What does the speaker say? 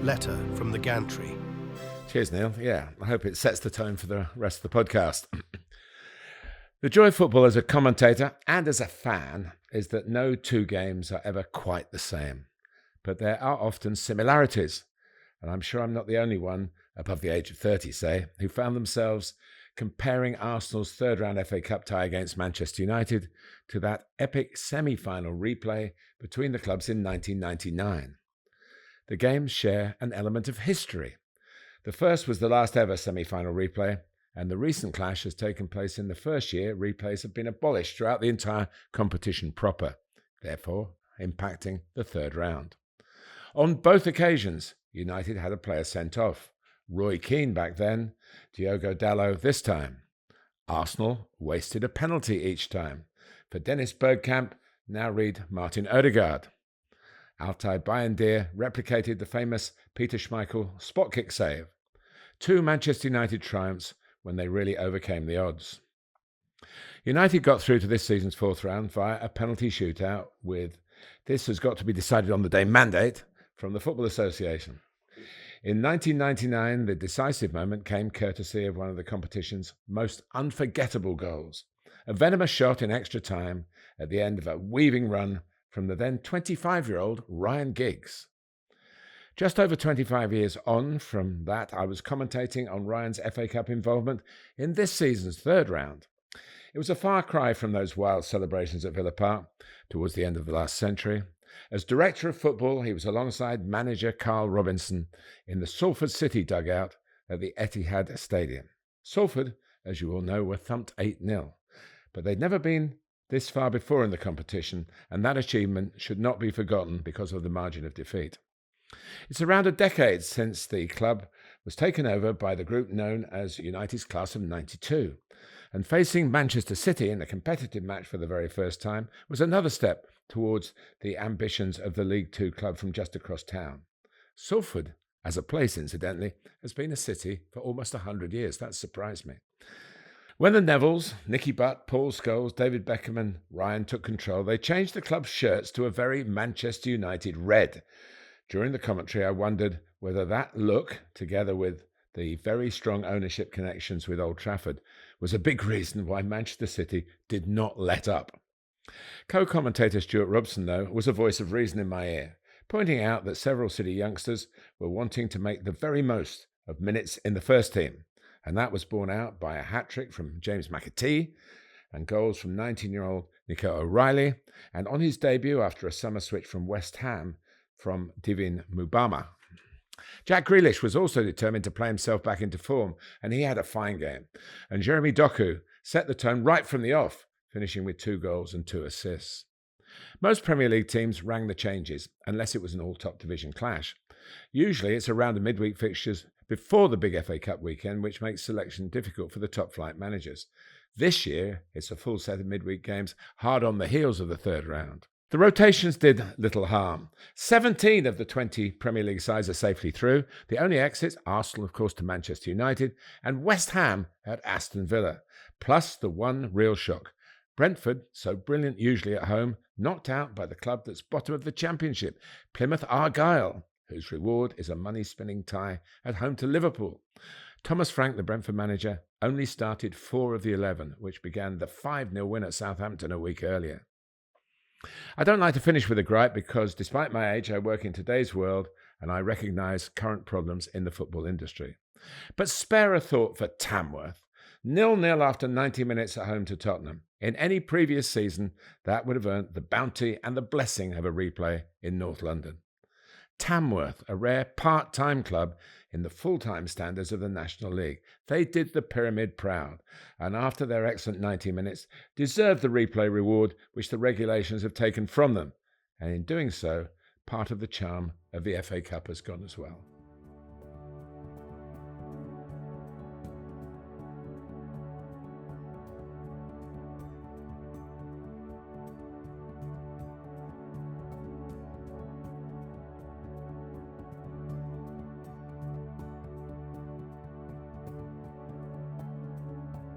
letter from the Gantry. Cheers, Neil. Yeah, I hope it sets the tone for the rest of the podcast. The joy of football as a commentator and as a fan is that no two games are ever quite the same, but there are often similarities. And I'm sure I'm not the only one, above the age of 30, say, who found themselves comparing Arsenal's third-round FA Cup tie against Manchester United to that epic semi-final replay between the clubs in 1999. The games share an element of history. The first was the last ever semi-final replay, and the recent clash has taken place in the first year replays have been abolished throughout the entire competition proper, therefore impacting the third round. On both occasions, United had a player sent off. Roy Keane back then, Diogo Dalot this time. Arsenal wasted a penalty each time. For Dennis Bergkamp, now read Martin Odegaard. Altay Bayindir replicated the famous Peter Schmeichel spot kick save. Two Manchester United triumphs when they really overcame the odds. United got through to this season's fourth round via a penalty shootout with "this has got to be decided on the day" mandate from the Football Association. In 1999, the decisive moment came courtesy of one of the competition's most unforgettable goals, a venomous shot in extra time at the end of a weaving run from the then 25-year-old Ryan Giggs. Just over 25 years on from that, I was commentating on Ryan's FA Cup involvement in this season's third round. It was a far cry from those wild celebrations at Villa Park towards the end of the last century. As director of football, he was alongside manager Carl Robinson in the Salford City dugout at the Etihad Stadium. Salford, as you all know, were thumped 8-0, but they'd never been this far before in the competition, and that achievement should not be forgotten because of the margin of defeat. It's around a decade since the club was taken over by the group known as United's Class of '92, and facing Manchester City in a competitive match for the very first time was another step towards the ambitions of the League Two club from just across town. Salford, as a place, incidentally, has been a city for almost 100 years. That surprised me. When the Nevilles, Nicky Butt, Paul Scholes, David Beckham and Ryan took control, they changed the club's shirts to a very Manchester United red. During the commentary, I wondered whether that look, together with the very strong ownership connections with Old Trafford, was a big reason why Manchester City did not let up. Co-commentator Stuart Robson, though, was a voice of reason in my ear, pointing out that several City youngsters were wanting to make the very most of minutes in the first team, and that was borne out by a hat-trick from James McAtee and goals from 19-year-old Nico O'Reilly, and on his debut after a summer switch from West Ham, from Divin Mubama. Jack Grealish was also determined to play himself back into form, and he had a fine game. And Jeremy Doku set the tone right from the off, finishing with 2 goals and 2 assists. Most Premier League teams rang the changes, unless it was an all-top division clash. Usually it's around the midweek fixtures before the big FA Cup weekend, which makes selection difficult for the top-flight managers. This year, it's a full set of midweek games, hard on the heels of the third round. The rotations did little harm. 17 of the 20 Premier League sides are safely through. The only exits, Arsenal, of course, to Manchester United, and West Ham at Aston Villa. Plus the one real shock. Brentford, so brilliant usually at home, knocked out by the club that's bottom of the Championship, Plymouth Argyle, whose reward is a money-spinning tie at home to Liverpool. Thomas Frank, the Brentford manager, only started 4 of the 11, which began the 5-0 win at Southampton a week earlier. I don't like to finish with a gripe because, despite my age, I work in today's world and I recognise current problems in the football industry. But spare a thought for Tamworth. 0-0 after 90 minutes at home to Tottenham. In any previous season, that would have earned the bounty and the blessing of a replay in North London. Tamworth, a rare part-time club in the full-time standards of the National League. They did the pyramid proud, and after their excellent 90 minutes, deserved the replay reward which the regulations have taken from them. And in doing so, part of the charm of the FA Cup has gone as well.